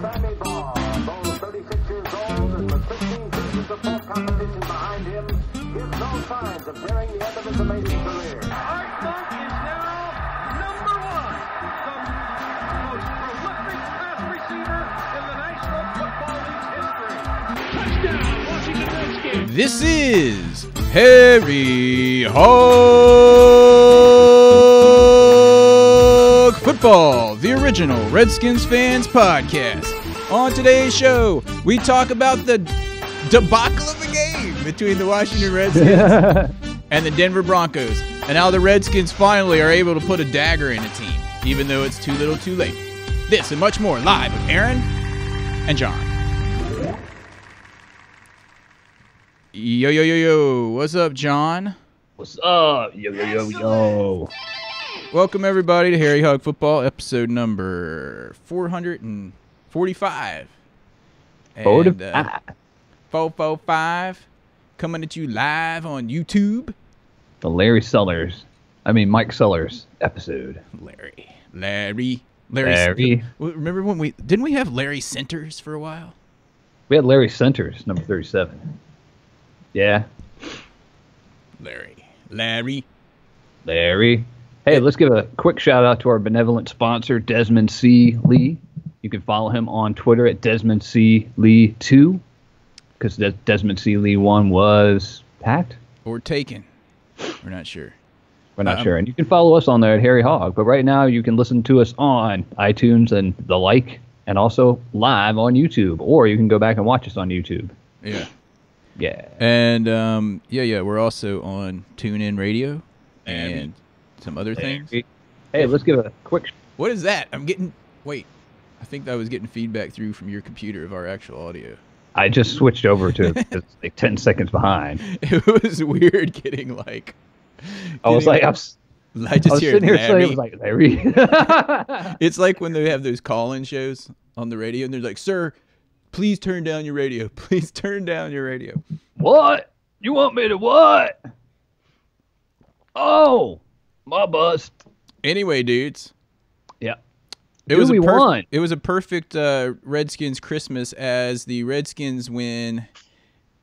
Sammy Baugh, though 36 years old and with 15 seasons of full competition behind him, gives no signs of nearing the end of his amazing career. Art Monk is now number one, the most prolific pass receiver in the National Football League's history. Touchdown, Washington Redskins. This is Harry Hog Football, the original Redskins fans podcast. On today's show, we talk about the debacle of the game between the Washington Redskins and the Denver Broncos, and how the Redskins finally are able to put a dagger in a team, even though it's too little too late. This and much more live with Aaron and John. Yo, yo, yo, yo. What's up, John? What's up? Yo, yo, yo, yo. Welcome, everybody, to Harry Hog Football, episode number 445. And, 445, coming at you live on YouTube. The Mike Sellers episode. Larry. Remember when didn't we have Larry Centers for a while? We had Larry Centers, number 37. Yeah. Larry. Hey, let's give a quick shout out to our benevolent sponsor, Desmond C. Lee. You can follow him on Twitter at Desmond C. Lee 2, because Desmond C. Lee 1 was hacked. Or taken. We're not sure. And you can follow us on there at Harry Hog. But right now, you can listen to us on iTunes and the like, and also live on YouTube. Or you can go back and watch us on YouTube. Yeah. Yeah. And, we're also on TuneIn Radio and some other things. Hey, let's give a quick... What is that? Wait. I think I was getting feedback through from your computer of our actual audio. I just switched over to it. It's like 10 seconds behind. It was weird getting like... I was sitting here saying, it was like, Larry. It's like when they have those call-in shows on the radio, and they're like, sir, please turn down your radio. Please turn down your radio. What? You want me to what? Oh, my bust. Anyway, dudes. Yeah. It was a perfect Redskins Christmas as the Redskins win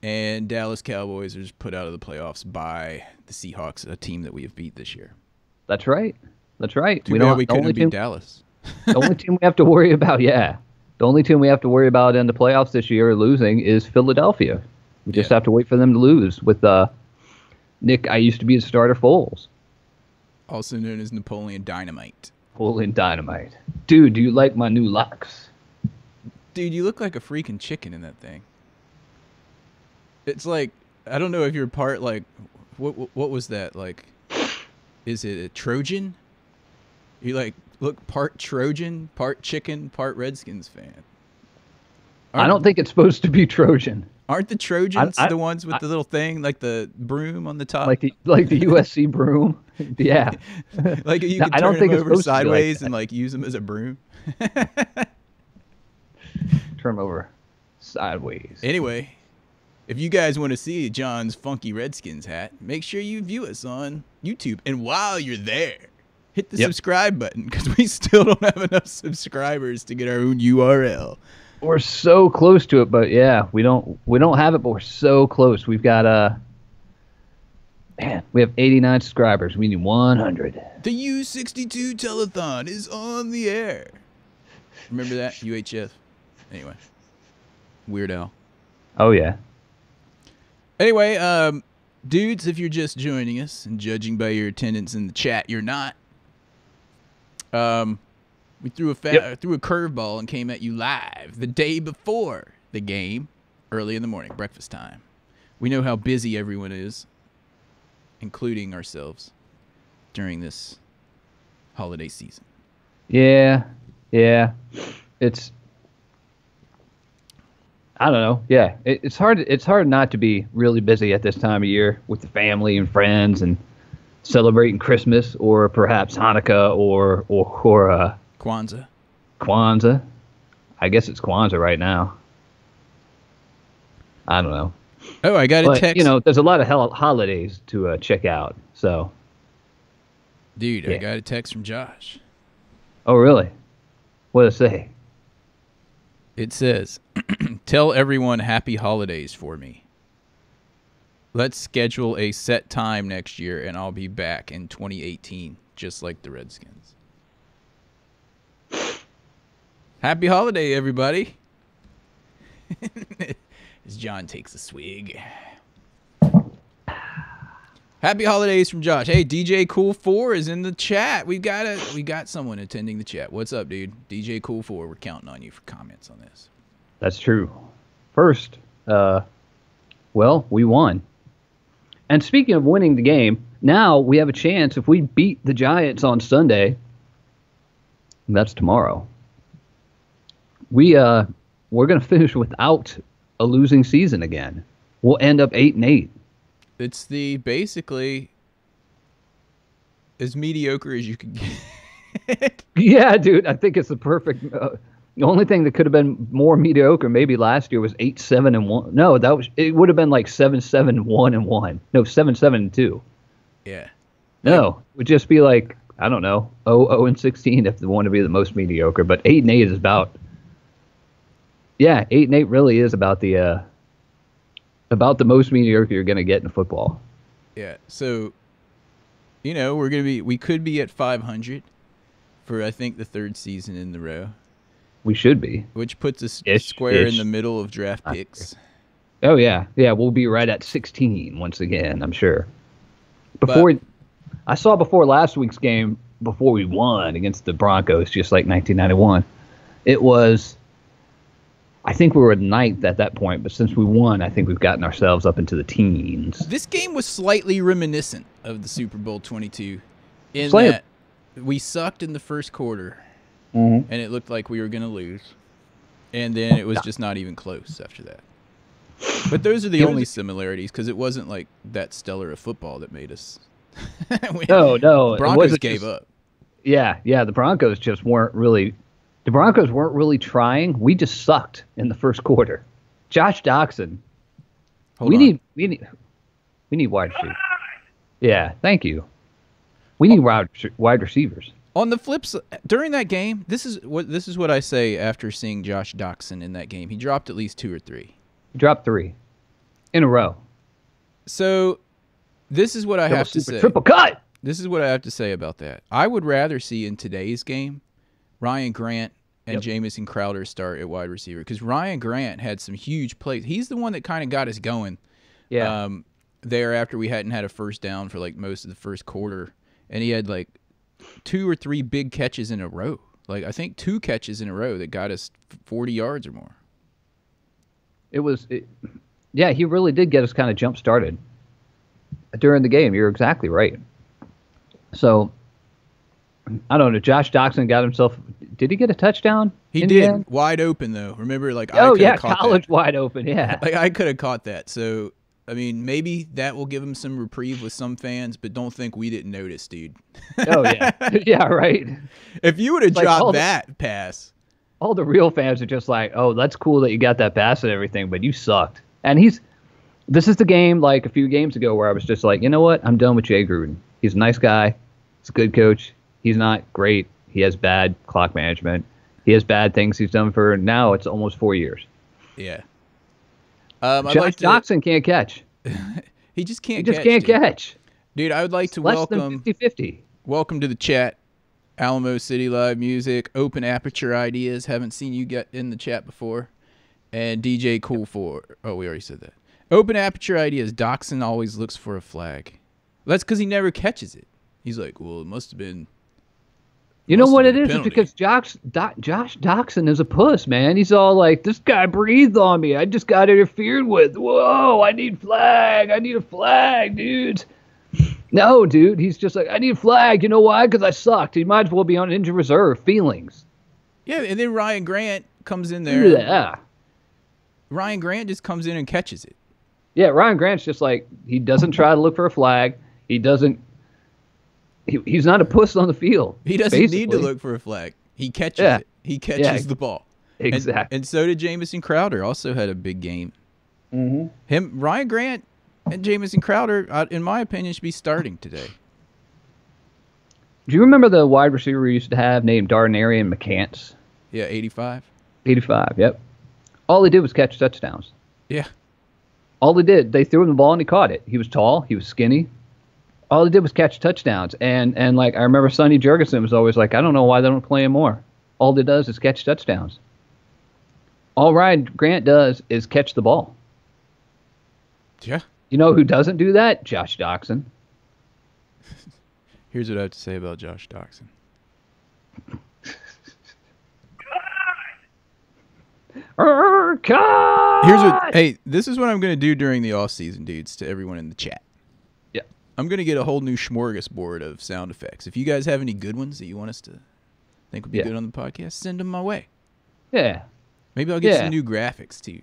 and Dallas Cowboys are just put out of the playoffs by the Seahawks, a team that we have beat this year. That's right. Too bad we couldn't beat Dallas. The only team we have to worry about, The only team we have to worry about in the playoffs this year losing is Philadelphia. We just have to wait for them to lose with Nick, I used to be a starter, Foles. Also known as Napoleon Dynamite. Napoleon Dynamite. Dude, do you like my new locks? Dude, you look like a freaking chicken in that thing. It's like, I don't know if you're part, like, what was that? Like, is it a Trojan? You, like, look part Trojan, part chicken, part Redskins fan. I don't think it's supposed to be Trojan. Aren't the Trojans the ones with the little thing, like the broom on the top? Like the USC broom? Yeah. Like you can turn them over sideways and like use them as a broom? Turn them over sideways. Anyway, if you guys want to see John's funky Redskins hat, make sure you view us on YouTube. And while you're there, hit the subscribe button, because we still don't have enough subscribers to get our own URL. We're so close to it, but yeah, we don't have it, but we're so close. We've got we have 89 subscribers. We need 100. The U62 telethon is on the air. Remember that? UHF. Anyway. Weird Al. Oh yeah. Anyway, dudes, if you're just joining us and judging by your attendance in the chat, you're not. We threw a curveball and came at you live the day before the game, early in the morning, breakfast time. We know how busy everyone is, including ourselves, during this holiday season. Yeah. It's, I don't know. Yeah, it's hard not to be really busy at this time of year with the family and friends and celebrating Christmas or perhaps Hanukkah or Kwanzaa. I guess it's Kwanzaa right now. I don't know. Oh, I got a text. You know, there's a lot of holidays to check out. So, dude, yeah. I got a text from Josh. Oh, really? What did it say? It says, tell everyone happy holidays for me. Let's schedule a set time next year, and I'll be back in 2018, just like the Redskins. Happy holiday, everybody. As John takes a swig. Happy holidays from Josh. Hey, DJ Cool 4 is in the chat. We got someone attending the chat. What's up, dude? DJ Cool 4, we're counting on you for comments on this. That's true. First, well, we won. And speaking of winning the game, now we have a chance if we beat the Giants on Sunday. That's tomorrow. We're going to finish without a losing season again. We'll end up 8-8. It's basically as mediocre as you can get. Yeah, dude. I think it's the perfect. The only thing that could have been more mediocre maybe last year was 8-7-1. No, it would have been like 7-7-1-1. No, 7-7-2. Yeah. No, it would just be like, I don't know, 0-16 if they want to be the most mediocre. But 8-8 is about. Yeah, 8-8 really is about the most mediocre you're going to get in football. Yeah. So, we could be at 500 for I think the third season in the row. We should be. Which puts us square in the middle of draft picks. Oh yeah, we'll be right at 16 once again, I'm sure. I saw before last week's game, before we won against the Broncos, just like 1991, it was. I think we were ninth at that point, but since we won, I think we've gotten ourselves up into the teens. This game was slightly reminiscent of the Super Bowl 22 in Slightly. that we sucked in the first quarter, Mm-hmm. and it looked like we were going to lose, and then it was just not even close after that. But those are the only similarities, because it wasn't like that stellar of football that made us win. No. Broncos gave up. Yeah, the Broncos just weren't really. The Broncos weren't really trying. We just sucked in the first quarter. Josh Doxson. We need wide receivers. Yeah, thank you. We need wide receivers. On the flip side, during that game, this is what I say after seeing Josh Doxson in that game. He dropped at least 2 or 3. He dropped 3 in a row. So this is what I have to say. Triple cut. This is what I have to say about that. I would rather see in today's game Ryan Grant and Jamison Crowder start at wide receiver, because Ryan Grant had some huge plays. He's the one that kind of got us going. Yeah. There after we hadn't had a first down for like most of the first quarter, and he had like 2 or 3 big catches in a row. Like I think 2 catches in a row that got us 40 yards or more. Yeah, he really did get us kind of jump started during the game. You're exactly right. So, I don't know. Josh Doxson got himself. Did he get a touchdown? He did. Wide open though. Remember, like college wide open. Yeah, like I could have caught that. So I mean, maybe that will give him some reprieve with some fans, but don't think we didn't notice, dude. Oh yeah, yeah, right. If you would have dropped that pass, all the real fans are just like, "Oh, that's cool that you got that pass and everything, but you sucked." And this is the game like a few games ago where I was just like, you know what? I'm done with Jay Gruden. He's a nice guy. He's a good coach. He's not great. He has bad clock management. He has bad things he's done for now. It's almost 4 years. Yeah. Josh Doxson can't catch. He just can't. He just can't catch. Dude, I would like to welcome 50-50. Welcome to the chat. Alamo City Live Music, Open Aperture Ideas. Haven't seen you get in the chat before. And DJ Cool 4. Oh, we already said that. Open Aperture Ideas. Doxson always looks for a flag. That's because he never catches it. He's like, well, it must have been. You know what it is? It's because Josh Doxson is a puss, man. He's all like, this guy breathed on me. I just got interfered with. Whoa, I need flag. I need a flag, dude. No, dude. He's just like, I need a flag. You know why? Because I sucked. He might as well be on injured reserve. Feelings. Yeah, and then Ryan Grant comes in there. Yeah. Ryan Grant just comes in and catches it. Yeah, Ryan Grant's just like, he doesn't try to look for a flag. He doesn't. He's not a puss on the field. He doesn't need to look for a flag. He catches it. He catches the ball. Exactly. And so did Jamison Crowder. Also had a big game. Mm-hmm. Ryan Grant and Jamison Crowder, in my opinion, should be starting today. Do you remember the wide receiver we used to have named Darnarian McCants? Yeah, 85. 85, yep. All he did was catch touchdowns. Yeah. All he did, they threw him the ball and he caught it. He was tall, he was skinny. All he did was catch touchdowns. And like I remember Sonny Jurgensen was always like, I don't know why they don't play him more. All he does is catch touchdowns. All Ryan Grant does is catch the ball. Yeah. You know who doesn't do that? Josh Doxson. Here's what I have to say about Josh Doxson. Hey, this is what I'm going to do during the off season, dudes, to everyone in the chat. Yeah. I'm going to get a whole new smorgasbord of sound effects. If you guys have any good ones that you want us to think would be good on the podcast, send them my way. Yeah. Maybe I'll get some new graphics too.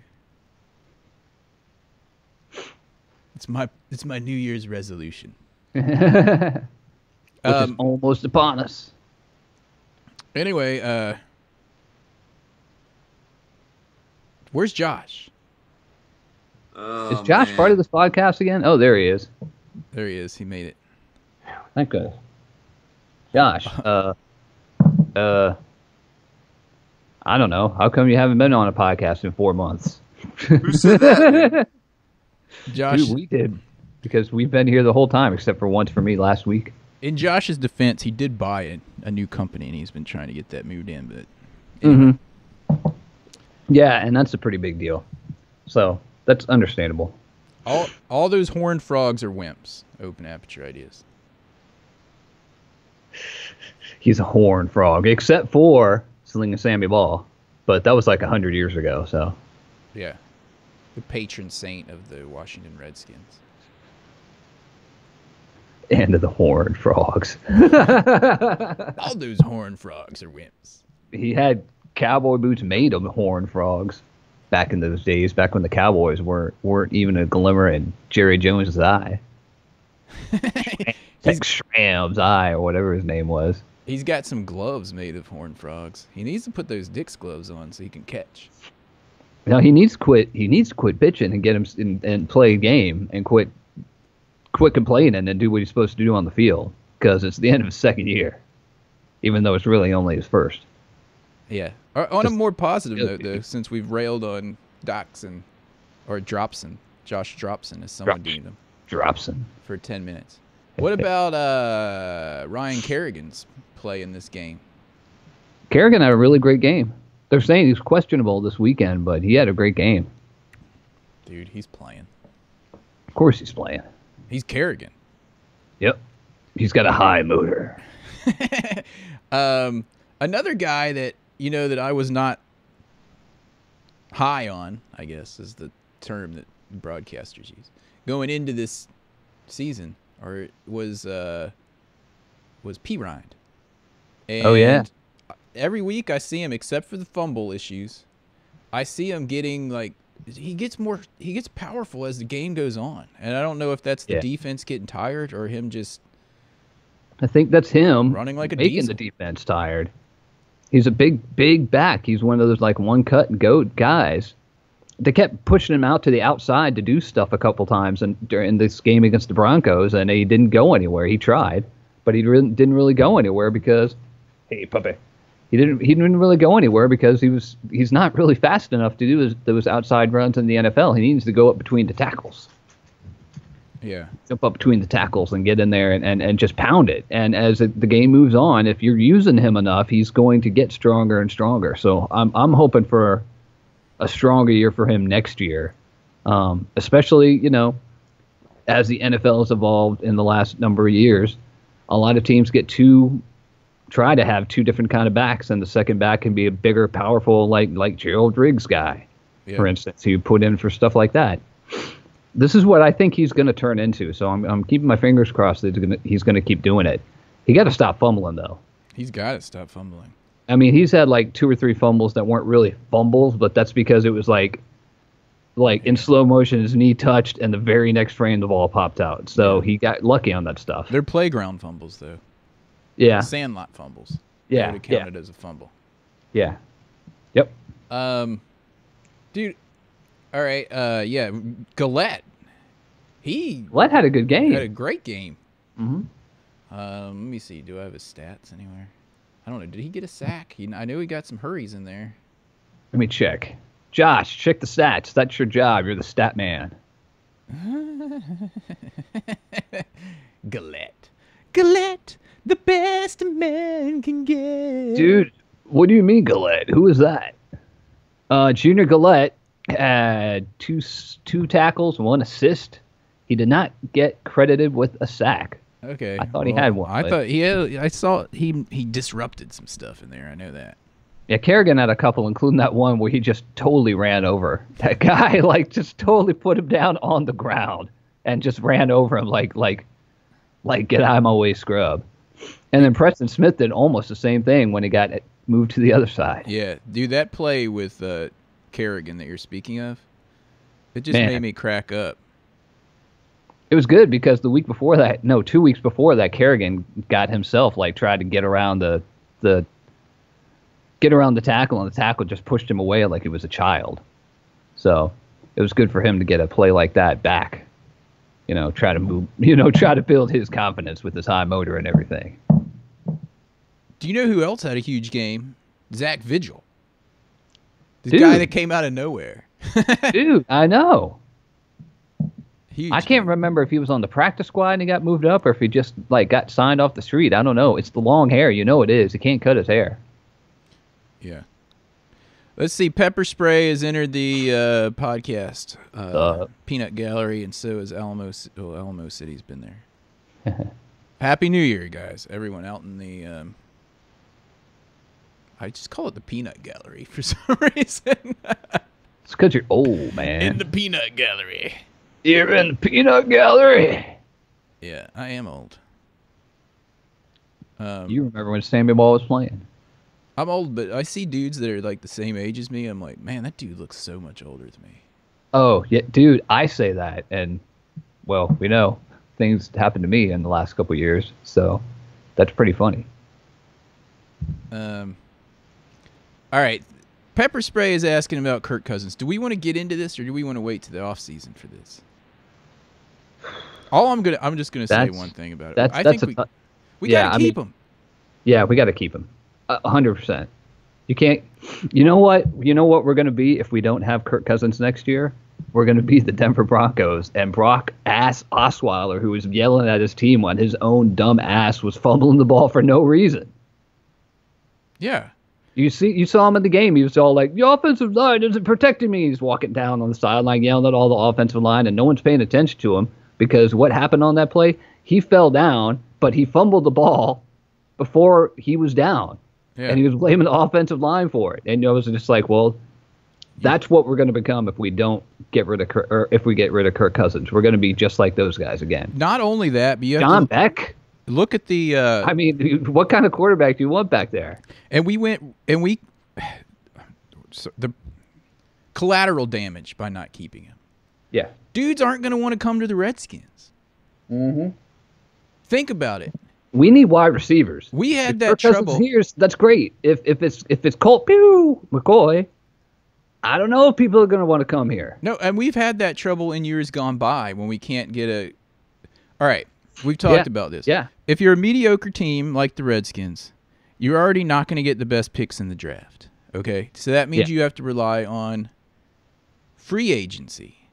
It's my New Year's resolution. Which is almost upon us. Anyway, where's Josh? Is Josh part of this podcast again? Oh, there he is. There he is. He made it. Thank goodness. Josh, I don't know. How come you haven't been on a podcast in 4 months? Who said that? Josh, Dude, we did. Because we've been here the whole time, except for once for me last week. in Josh's defense, he did buy a new company, and he's been trying to get that moved in. But anyway. Yeah, and that's a pretty big deal. So that's understandable. All those horned frogs are wimps. Open aperture ideas. He's a horned frog, except for Slinging Sammy Ball. But that was like 100 years ago, so. Yeah. The patron saint of the Washington Redskins. And of the horned frogs. All those horned frogs are wimps. He had cowboy boots made of horned frogs back in those days, back when the Cowboys weren't even a glimmer in Jerry Jones' eye. Schramm's eye, or whatever his name was. He's got some gloves made of horned frogs. He needs to put those Dick's gloves on so he can catch. Now he needs to quit pitching and get him and play a game and quit complaining and do what he's supposed to do on the field, because it's the end of his second year, even though it's really only his first. Yeah. On a more positive note, though, since we've railed on Doxson, or Dropson, Josh Dropson, as someone deemed him. Dropson. For 10 minutes. What about Ryan Kerrigan's play in this game? Kerrigan had a really great game. They're saying he's questionable this weekend, but he had a great game. Dude, he's playing. Of course he's playing. He's Kerrigan. Yep. He's got a high motor. Another guy that, that I was not high on, I guess, is the term that broadcasters use, going into this season, or was P. Rind. Oh, yeah. Every week I see him, except for the fumble issues, I see him getting, he gets powerful as the game goes on. And I don't know if that's the defense getting tired or him just... I think that's him running like a making diesel. the defense tired. He's a big back. He's one of those one cut and go guys. They kept pushing him out to the outside to do stuff a couple times during this game against the Broncos, and he didn't go anywhere. He tried, but he didn't really go anywhere because, hey puppy, he didn't really go anywhere because he's not really fast enough to do those outside runs in the NFL. He needs to go up between the tackles. Yeah. Jump up between the tackles and get in there and just pound it. And as the game moves on, if you're using him enough, he's going to get stronger and stronger. So I'm hoping for a stronger year for him next year, especially, as the NFL has evolved in the last number of years. A lot of teams try to have two different kind of backs, and the second back can be a bigger, powerful, like Gerald Riggs guy, for instance, who you put in for stuff like that. This is what I think he's going to turn into, so I'm keeping my fingers crossed that he's going to keep doing it. He got to stop fumbling, though. He's got to stop fumbling. I mean, he's had 2 or 3 fumbles that weren't really fumbles, but that's because it was like in slow motion, his knee touched, and the very next frame the ball popped out. So he got lucky on that stuff. They're playground fumbles, though. Yeah. Sandlot fumbles. Yeah. They would have counted as a fumble. Yeah. Yep. Dude. All right. Gillette. Gillette had a good game. Had a great game. Mm-hmm. Let me see. Do I have his stats anywhere? I don't know. Did he get a sack? I know he got some hurries in there. Let me check. Josh, check the stats. That's your job. You're the stat man. Gillette, the best a man can get. Dude, what do you mean, Gillette? Who is that? Junior Gillette had two tackles, 1 assist. He did not get credited with a sack. Okay. I thought he had one. I thought he had, I saw he disrupted some stuff in there. I know that. Yeah, Kerrigan had a couple, including that one where he just totally ran over that guy, like just totally put him down on the ground and just ran over him like get out of my way, scrub. And then Preston Smith did almost the same thing when he got moved to the other side. Yeah, dude, that play with Kerrigan that you're speaking of, it just Man. made me crack up. It was good because 2 weeks before that, Kerrigan got himself tried to get around the tackle, and the tackle just pushed him away like he was a child. So it was good for him to get a play like that back. Try to build his confidence with his high motor and everything. Do you know who else had a huge game? Zach Vigil. The Dude. guy that came out of nowhere. Dude, I know. Huge I can't remember if he was on the practice squad and he got moved up or if he just got signed off the street. I don't know. It's the long hair. It is. He can't cut his hair. Yeah. Let's see. Pepper Spray has entered the podcast Peanut Gallery, and so has Alamo City's been there. Happy New Year, guys! Everyone out in the. I just call it the Peanut Gallery for some reason. It's because you're old, man. In the Peanut Gallery. You're in the peanut gallery. Yeah, I am old. You remember when Sammy Ball was playing? I'm old, but I see dudes that are like the same age as me. I'm like, man, that dude looks so much older than me. Oh, yeah, dude, I say that. And, well, we know things happened to me in the last couple of years. So that's pretty funny. All right. Pepper Spray is asking about Kirk Cousins. Do we want to get into this, or do we want to wait to the off season for this? I'm just gonna say one thing about it. I think we gotta keep him. Yeah, we gotta keep him. 100%. You can't. You know what? You know what we're gonna be if we don't have Kirk Cousins next year? We're gonna be the Denver Broncos, and Brock ass Osweiler, who was yelling at his team when his own dumb ass was fumbling the ball for no reason. Yeah. You saw him in the game. He was all like, "The offensive line isn't protecting me." He's walking down on the sideline, yelling at all the offensive line, and no one's paying attention to him because what happened on that play? He fell down, but he fumbled the ball before he was down, and he was blaming the offensive line for it. And I was just like, "Well, that's what we're going to become if we don't get rid of if we get rid of Kirk Cousins. We're going to be just like those guys again." Not only that, but you have John Beck. Look at the. I mean, what kind of quarterback do you want back there? And so the collateral damage by not keeping him. Yeah. Dudes aren't going to want to come to the Redskins. Mm-hmm. Think about it. We need wide receivers. We had if that Kirk trouble. Cousins here, that's great. If it's Colt McCoy, I don't know if people are going to want to come here. No, and we've had that trouble in years gone by when we can't get a. All right, we've talked about this. Yeah. If you're a mediocre team like the Redskins, you're already not going to get the best picks in the draft. Okay, so that means you have to rely on free agency.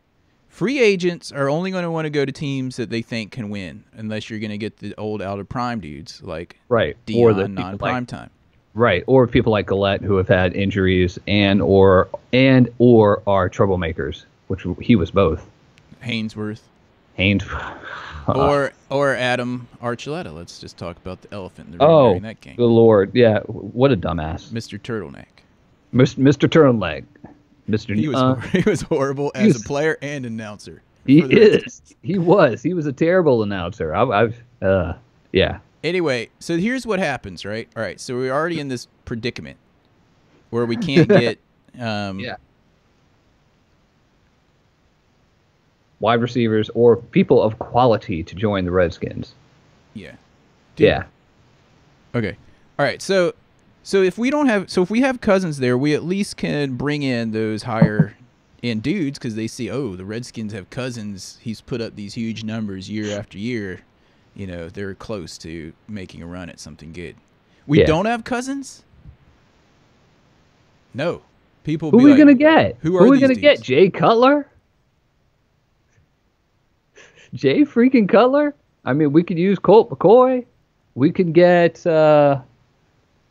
Free agents are only going to want to go to teams that they think can win, unless you're going to get the old out of prime dudes like Dion, or the non-prime time. Right, or people like Gillette who have had injuries and or are troublemakers, which he was both. Haynes. Or Adam Archuleta. Let's just talk about the elephant in the room during that game. Good Lord. Yeah, what a dumbass. Mr. Turtleneck. Mr. Turtleneck. He was horrible as a player and announcer. He is. He was. He was a terrible announcer. Yeah. Anyway, so here's what happens, right? All right, so we're already in this predicament where we can't get wide receivers or people of quality to join the Redskins. Yeah. Yeah. Okay. All right. So if we have Cousins there, we at least can bring in those higher end dudes because they see, oh, the Redskins have Cousins. He's put up these huge numbers year after year. You know, they're close to making a run at something good. We don't have Cousins? No. People Who be are we like, gonna get? Who are we these gonna get? dudes? Jay Cutler? Jay freaking Cutler? I mean, we could use Colt McCoy. We could get, I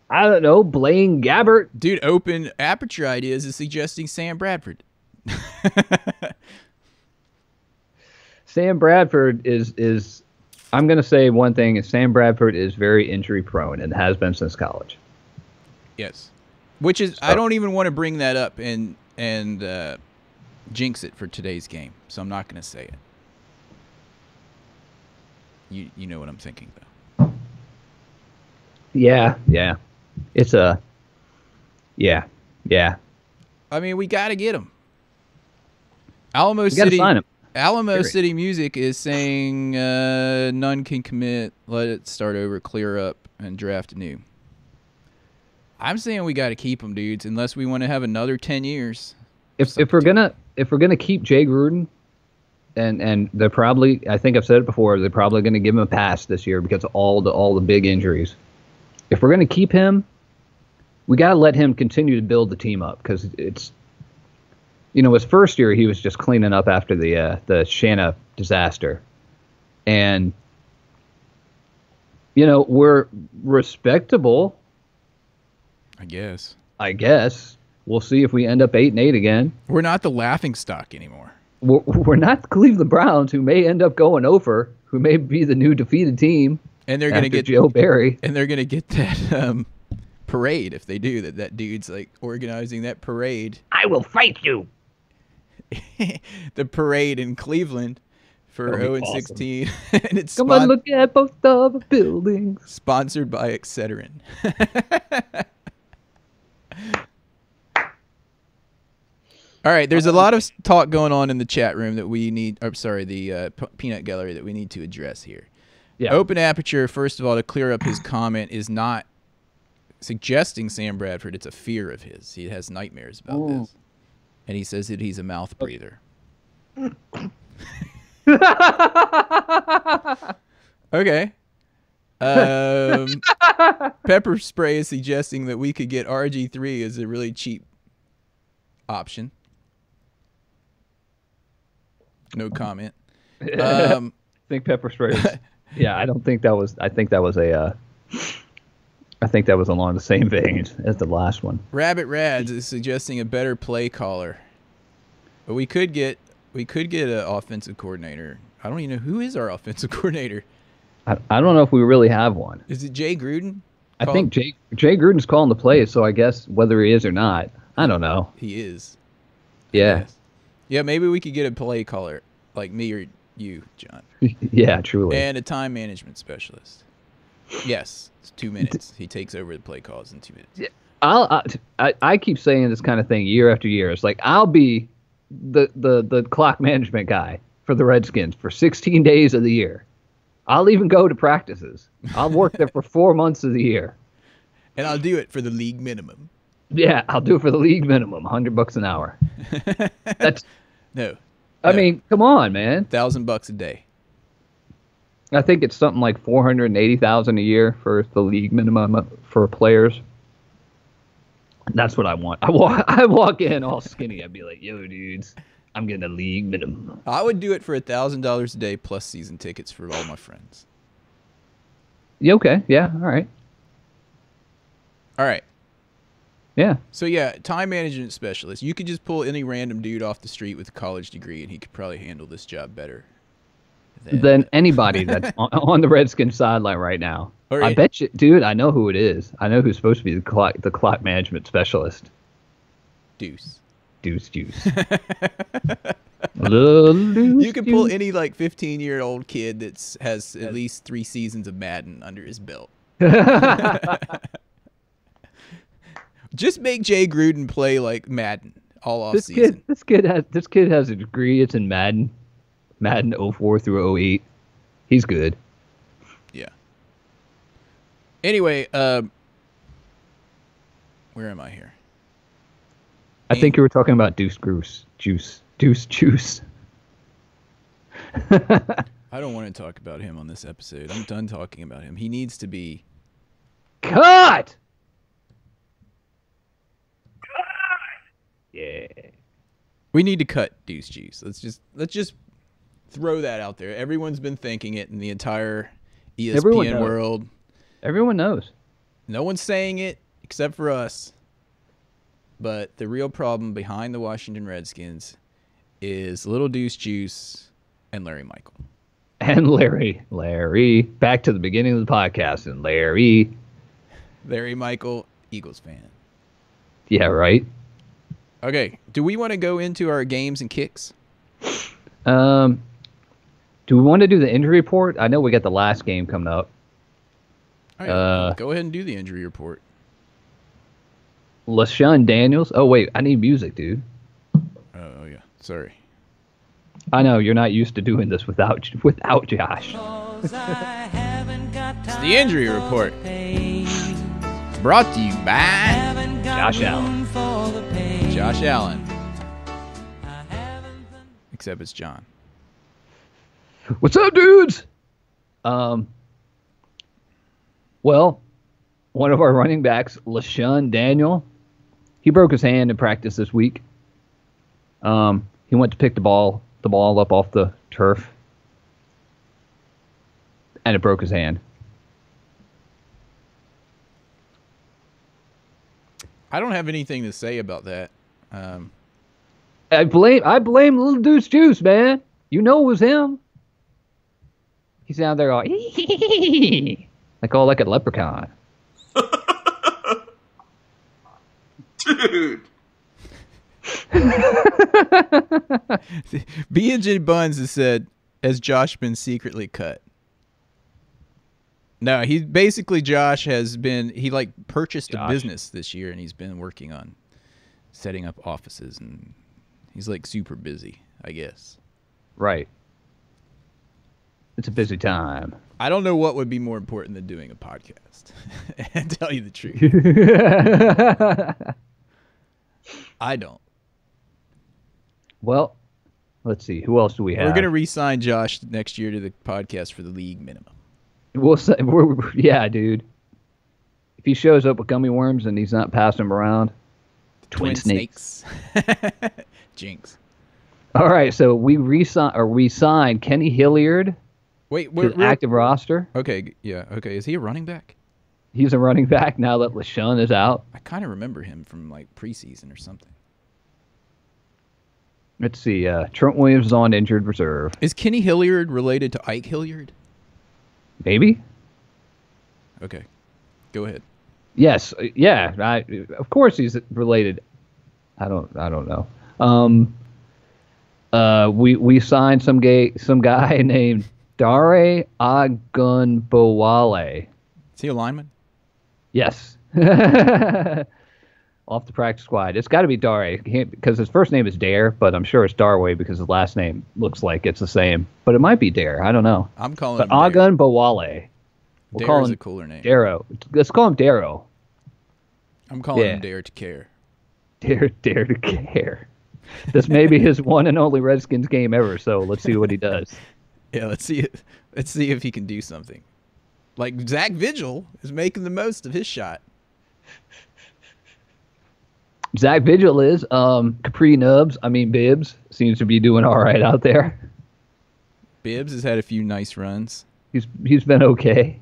don't know, Blaine Gabbert. Dude, open aperture ideas is suggesting Sam Bradford. Sam Bradford is I'm going to say one thing, is Sam Bradford is very injury prone and has been since college. Yes. Which is, I don't even want to bring that up and jinx it for today's game, so I'm not going to say it. You know what I'm thinking, though. Yeah. It's a, yeah. I mean, we got to get him. Alamo You got to City. sign him. Alamo Period. City Music is saying none can commit. Let it start over, clear up, and draft anew. I'm saying we got to keep them, dudes, unless we want to have another 10 years. If we're gonna keep Jay Gruden, and they're probably, I think I've said it before, they're probably gonna give him a pass this year because of all the big injuries. If we're gonna keep him, we gotta let him continue to build the team up, because it's, his first year he was just cleaning up after the Shanna disaster, and we're respectable. I guess we'll see if we end up 8-8 again. We're not the laughing stock anymore. We're not the Cleveland Browns, who may end up going over, who may be the new defeated team. And they're going to get Joe Barry. And they're going to get that parade if they do that. That dude's like organizing that parade. I will fight you. The parade in Cleveland for 0-16, and it's Come on, look at both of the buildings. Sponsored by Excedrin. All right, there's a lot of talk going on in the chat room that we need. The peanut gallery that we need to address here. Yeah. Open aperture, first of all, to clear up his comment, is not suggesting Sam Bradford. It's a fear of his. He has nightmares about this, and he says that he's a mouth breather. Okay. Pepper Spray is suggesting that we could get RG3 as a really cheap option. No comment. I think Pepper Spray. Yeah, I don't think that was. I think that was a. I think that was along the same vein as the last one. Rabbit Rads is suggesting a better play caller, but we could get an offensive coordinator. I don't even know who is our offensive coordinator. I don't know if we really have one. Is it Jay Gruden? I think Jay Gruden's calling the plays, so I guess whether he is or not, I don't know. He is. Yeah. Yeah, maybe we could get a play caller like me or you, John. Yeah, truly. And a time management specialist. Yes, it's 2 minutes. He takes over the play calls in 2 minutes. I keep saying this kind of thing year after year. It's like, I'll be the clock management guy for the Redskins for 16 days of the year. I'll even go to practices. I'll work there for 4 months of the year. And I'll do it for the league minimum. Yeah, I'll do it for the league minimum, $100 an hour. That's No. I mean, come on, man. $1,000 a day. I think it's something like $480,000 a year for the league minimum for players. That's what I want. I walk in all skinny. I'd be like, "Yo, dudes, I'm getting a league minimum." I would do it for $1,000 a day plus season tickets for all my friends. Yeah, okay. Yeah, all right. All right. Yeah. So, yeah, time management specialist. You could just pull any random dude off the street with a college degree, and he could probably handle this job better than anybody that's on the Redskins sideline right now. I bet you, dude, I know who it is. I know who's supposed to be the clock management specialist. Deuce. Juice. You could pull any like 15-year-old kid that has at least 3 seasons of Madden under his belt. Just make Jay Gruden play like Madden all off season. This kid has a degree. It's in Madden 04 through 08. He's good. Yeah. Anyway, where am I here? I think you were talking about Deuce Juice. I don't want to talk about him on this episode. I'm done talking about him. He needs to be cut. Yeah. We need to cut Deuce Juice. Let's just throw that out there. Everyone's been thinking it in the entire Everyone ESPN knows. world. Everyone knows. No one's saying it except for us. But the real problem behind the Washington Redskins is Little Deuce Juice and Larry Michael. And Larry, back to the beginning of the podcast, and Larry, Michael, Eagles fan. yeah, right. Okay, do we want to go into our games and kicks? Do we want to do the injury report? I know we got the last game coming up. All right, go ahead and do the injury report. LaShawn Daniels. Oh wait, I need music, dude. Oh yeah, sorry. I know you're not used to doing this without Josh. It's the injury report. Brought to you by Josh Allen. Josh Allen. Except it's John. What's up, dudes? Well, one of our running backs, LaShawn Daniel, he broke his hand in practice this week. He went to pick the ball up off the turf, and it broke his hand. I don't have anything to say about that. I blame Little Deuce Juice, man. You know it was him. He's down there all like a leprechaun. Dude. B&J Buns has said, has Josh been secretly cut? No, Josh has been, he purchased a business this year and he's been working on setting up offices and he's super busy, I guess. Right. It's a busy time. I don't know what would be more important than doing a podcast. And tell you the truth. I don't. Well, let's see. Who else do we have? We're going to re-sign Josh next year to the podcast for the league minimum. We'll say, yeah, dude. If he shows up with gummy worms and he's not passing them around, twin snakes. Jinx. All right, so we signed Kenny Hilliard. Wait, to the active roster. Okay, yeah, okay. Is he a running back? He's a running back now that LaShawn is out. I kind of remember him from preseason or something. Let's see. Trent Williams is on injured reserve. Is Kenny Hilliard related to Ike Hilliard? Maybe. Okay, go ahead. Yes, yeah. Of course he's related. I don't know. We signed some guy named Dare Ogunbowale. Is he a lineman? Yes. Off the practice squad. It's got to be Dare because his first name is Dare, but I'm sure it's Darway because his last name looks like it's the same. But it might be Dare. I don't know. I'm calling him Ogunbowale. We'll call him a cooler name. Darrow. Let's call him Darrow. I'm calling him Dare to Care. Dare to Care. This may be his one and only Redskins game ever, so let's see what he does. Yeah, let's see if he can do something. Zach Vigil is making the most of his shot. Zach Vigil is. Bibbs seems to be doing all right out there. Bibbs has had a few nice runs. He's been okay.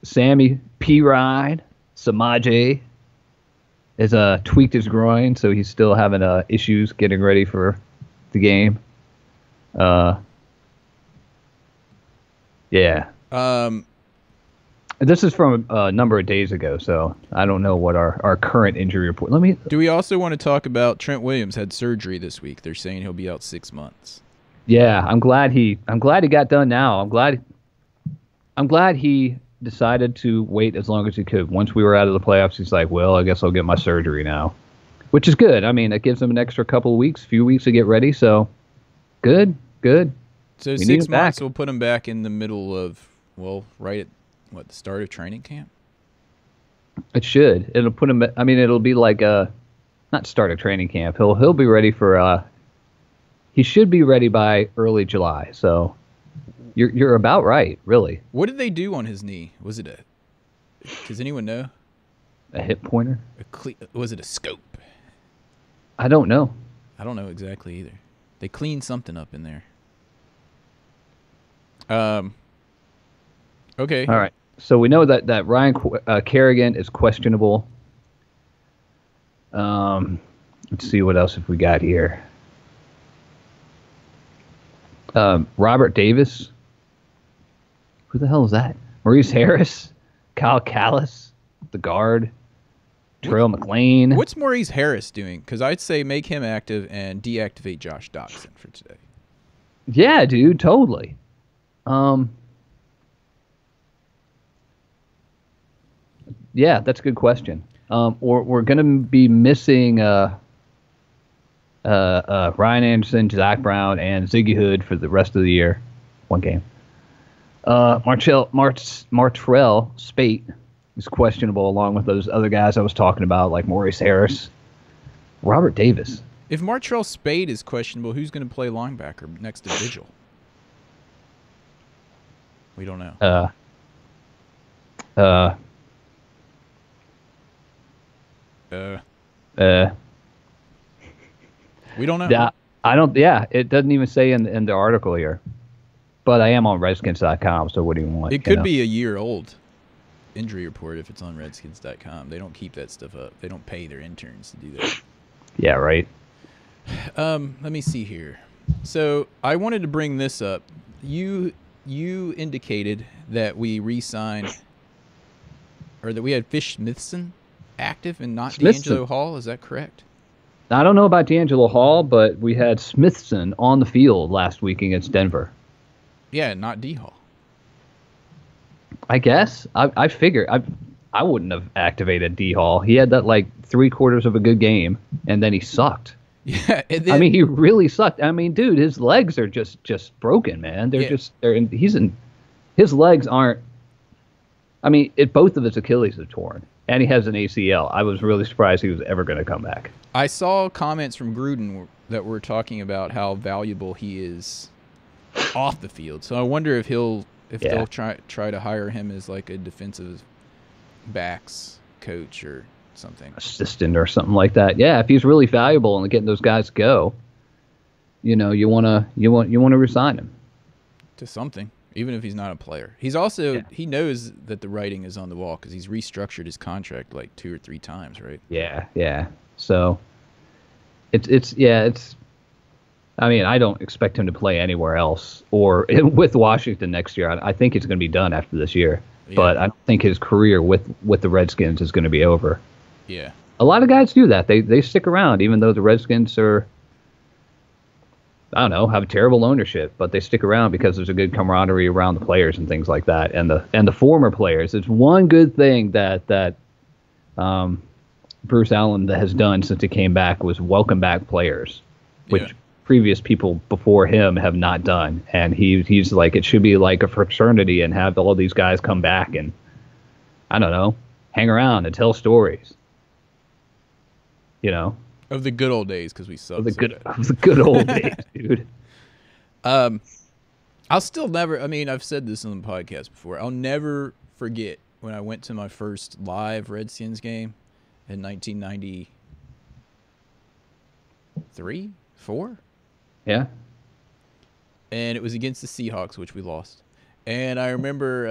Sammy P. Ride, Samaje, has tweaked his groin, so he's still having issues getting ready for the game. Yeah. This is from a number of days ago, so I don't know what our current injury report. Do we also want to talk about Trent Williams had surgery this week? They're saying he'll be out 6 months. Yeah, I'm glad he got done now. I'm glad he decided to wait as long as he could. Once we were out of the playoffs, he's like, well, I guess I'll get my surgery now, which is good. I mean, it gives him an extra few weeks to get ready. So good. So 6 months will put him back in the middle of, right at the start of training camp? It should. It'll put him. I mean, it'll be like not start of training camp. He'll be ready for. He should be ready by early July. So you're about right, really. What did they do on his knee? Was it does anyone know? A hip pointer? Was it a scope? I don't know. I don't know exactly either. They cleaned something up in there. Okay. All right. So we know that Ryan Kerrigan is questionable. Let's see what else have we got here. Robert Davis. Who the hell is that? Maurice Harris, Kyle Callis, the guard, Terrell McLean. What's Maurice Harris doing? Because I'd say make him active and deactivate Josh Doctson for today. Yeah, dude, totally. Yeah, that's a good question. We're going to be missing Ryan Anderson, Zach Brown, and Ziggy Hood for the rest of the year. One game. Martrell Spate is questionable along with those other guys I was talking about, like Maurice Harris. Robert Davis. If Martrell Spate is questionable, who's going to play linebacker next to Vigil? We don't know. We don't know. Yeah, I don't. Yeah, it doesn't even say in the article here. But I am on Redskins.com, so what do you want? It could be a year old injury report if it's on Redskins.com. They don't keep that stuff up. They don't pay their interns to do that. Yeah, right. Let me see here. So I wanted to bring this up. You indicated that we re-signed, or that we had Fish Smithson active and not D'Angelo Hall. Is that correct? I don't know about D'Angelo Hall, but we had Smithson on the field last week against Denver. Yeah, not D Hall. I guess. I figure I wouldn't have activated D Hall. He had that like 3/4 of a good game, and then he sucked. Yeah, and then, I mean, he really sucked. I mean, dude, his legs are just broken, man. His legs aren't. I mean, both of his Achilles are torn, and he has an ACL. I was really surprised he was ever going to come back. I saw comments from Gruden that were talking about how valuable he is off the field. So I wonder if they'll try to hire him as like a defensive backs coach or something, assistant or something like that. Yeah, if he's really valuable and getting those guys to go, you want to resign him to something, even if he's not a player. He's also he knows that the writing is on the wall because he's restructured his contract like 2 or 3 times, right? Yeah. So it's. I mean, I don't expect him to play anywhere else or with Washington next year. I think it's going to be done after this year, but I don't think his career with the Redskins is going to be over. Yeah. A lot of guys do that. They stick around even though the Redskins are, I don't know, have terrible ownership, but they stick around because there's a good camaraderie around the players and things like that. And the former players. It's one good thing that Bruce Allen has done since he came back was welcome back players, which previous people before him have not done. And he's like, it should be like a fraternity and have all these guys come back and, I don't know, hang around and tell stories. Of the good old days, because we sucked. Of the good old days, dude. I'll still never, I've said this on the podcast before, I'll never forget when I went to my first live Redskins game in 1993, 4? Yeah. And it was against the Seahawks, which we lost. And I remember,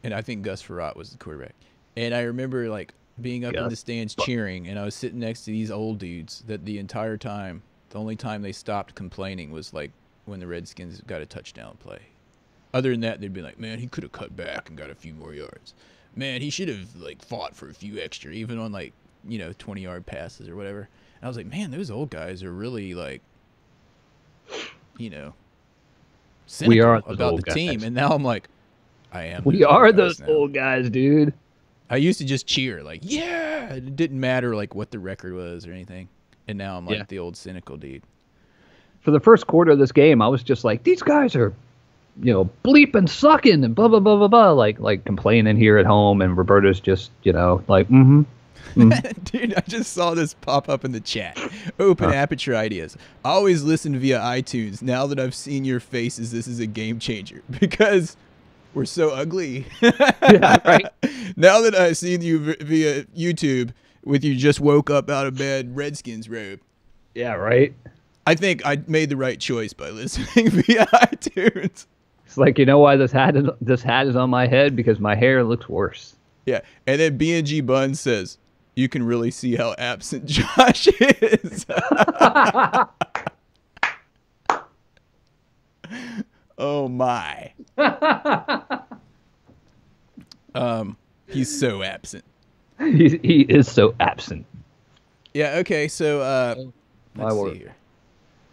and I think Gus Frerotte was the quarterback. And I remember, like, being up in the stands cheering, and I was sitting next to these old dudes that the entire time, the only time they stopped complaining was, like, when the Redskins got a touchdown play. Other than that, they'd be like, man, he could have cut back and got a few more yards. Man, he should have, like, fought for a few extra, even on, like, 20-yard passes or whatever. And I was like, man, those old guys are really, like, cynical about the team. And now I'm like, I am. We are those old guys, dude. I used to just cheer, like, yeah. It didn't matter, like, what the record was or anything. And now I'm like the old cynical dude. For the first quarter of this game, I was just like, these guys are, bleeping, sucking, and blah, blah, blah, blah, blah, like complaining here at home. And Roberto's just, like, Dude, I just saw this pop up in the chat. Open Aperture Ideas. Always listen via iTunes. Now that I've seen your faces, this is a game changer. Because We're so ugly. Yeah, right. Now that I've seen you via YouTube with you just woke up out of bed Redskins robe, Yeah, right. I think I made the right choice by listening via iTunes. It's like, you know why this hat is on my head? Because my hair looks worse. Yeah, and then B&G Bun says, you can really see how absent Josh is. Oh my. He's so absent. He is so absent. Yeah, okay, so My let's word. see here.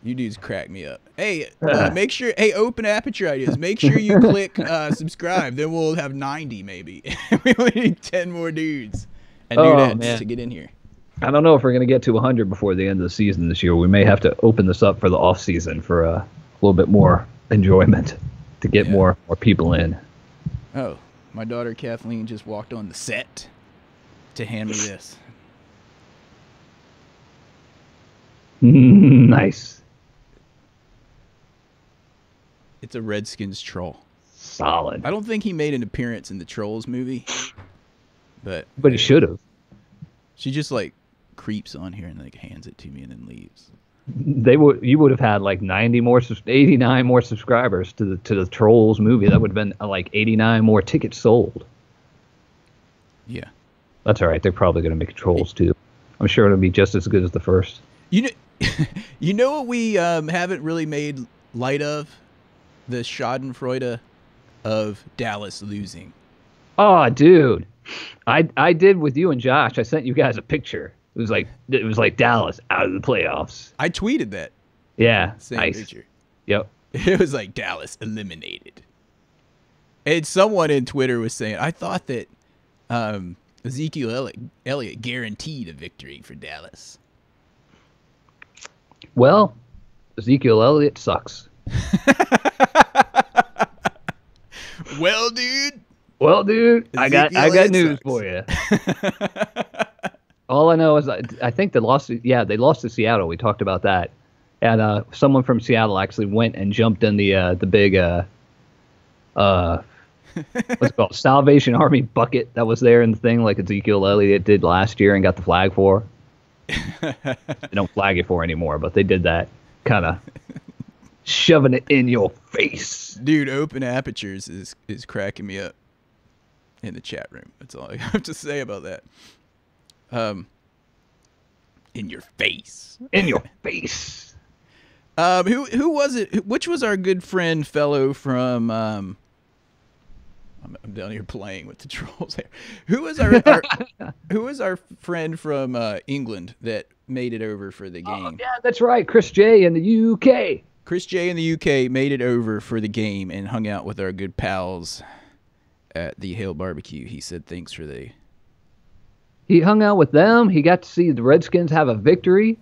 You dudes crack me up. Hey, make sure, Open Aperture Ideas, make sure you click subscribe. Then we'll have 90 maybe. We only need 10 more dudes and dudettes man. to get in here. I don't know if we're going to get to 100 before the end of the season this year. We may have to open this up for the off season for a little bit more enjoyment to get more people in. Oh, my daughter Kathleen just walked on the set to hand me this. Nice. It's a Redskins troll. Solid. I don't think he made an appearance in the Trolls movie, but But he should have. she just like creeps on here and like hands it to me and then leaves. You would have had like 89 more subscribers to the Trolls movie. That would have been like 89 more tickets sold. Yeah. That's all right. They're probably going to make Trolls too. I'm sure it'll be just as good as the first. You know, you know what we haven't really made light of? The Schadenfreude of Dallas losing. Oh, dude, I did with you and Josh. I sent you guys a picture. It was like Dallas out of the playoffs. I tweeted that Yeah, same nice. picture. Yep. It was like Dallas eliminated. And someone in Twitter was saying, I thought that Ezekiel Elliott guaranteed a victory for Dallas. Well, Ezekiel Elliott sucks. Well, dude. Well, dude, I got Elliott news sucks. for you. All I know is I think they lost to Seattle. We talked about that. And someone from Seattle actually went and jumped in the big what's it called? Salvation Army bucket that was there in the thing, like Ezekiel Elliott did last year and got the flag for. They don't flag it for anymore, but they did that, kind of shoving it in your face. Dude, Open Apertures is cracking me up in the chat room. That's all I have to say about that. In your face. In your face. Who was it? Which was our good friend fellow from I'm down here playing with the trolls here. Who was our friend from England that made it over for the game? Yeah, that's right. Chris J in the UK. Chris J in the UK made it over for the game and hung out with our good pals at the Hale Barbecue. He said thanks for the... He hung out with them. He got to see the Redskins have a victory.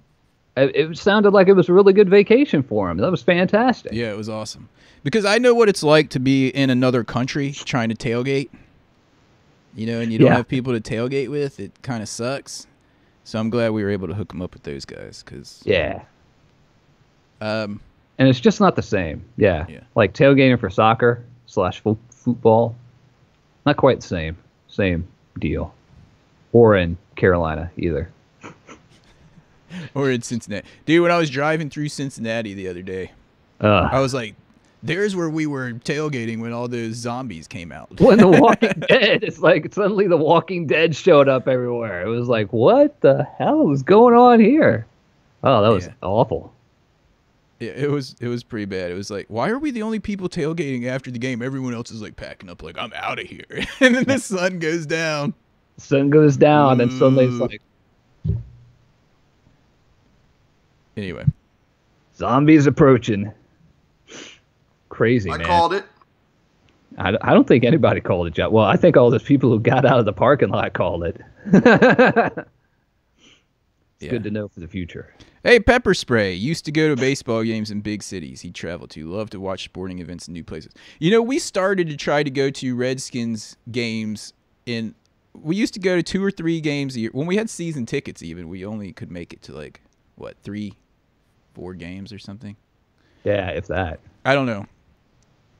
It sounded like it was a really good vacation for him. That was fantastic. Yeah, it was awesome. Because I know what it's like to be in another country trying to tailgate. You know, and you don't have people to tailgate with. It kind of sucks. So I'm glad we were able to hook him up with those guys. Yeah. And it's just not the same. Yeah. Like tailgating for soccer / football. Not quite the same. Same deal. Or in Carolina either. Or in Cincinnati. Dude, when I was driving through Cincinnati the other day, I was like, there's where we were tailgating when all those zombies came out. When The Walking Dead, it's like suddenly The Walking Dead showed up everywhere. It was like, what the hell is going on here? Oh, that was awful. Yeah, it was pretty bad. It was like, why are we the only people tailgating after the game? Everyone else is like packing up like, I'm out of here. And then the sun goes down. The sun goes down and suddenly it's like... Anyway. Zombies approaching. Crazy, I man. called it. I don't think anybody called it, Jeff. Well, I think all those people who got out of the parking lot called it. It's good to know for the future. Hey, Pepper Spray used to go to baseball games in big cities he'd travel to. Loved to watch sporting events in new places. You know, we started to try to go to Redskins games we used to go to 2 or 3 games a year. When we had season tickets even, we only could make it to like, 3, 4 games or something? Yeah, if that. I don't know.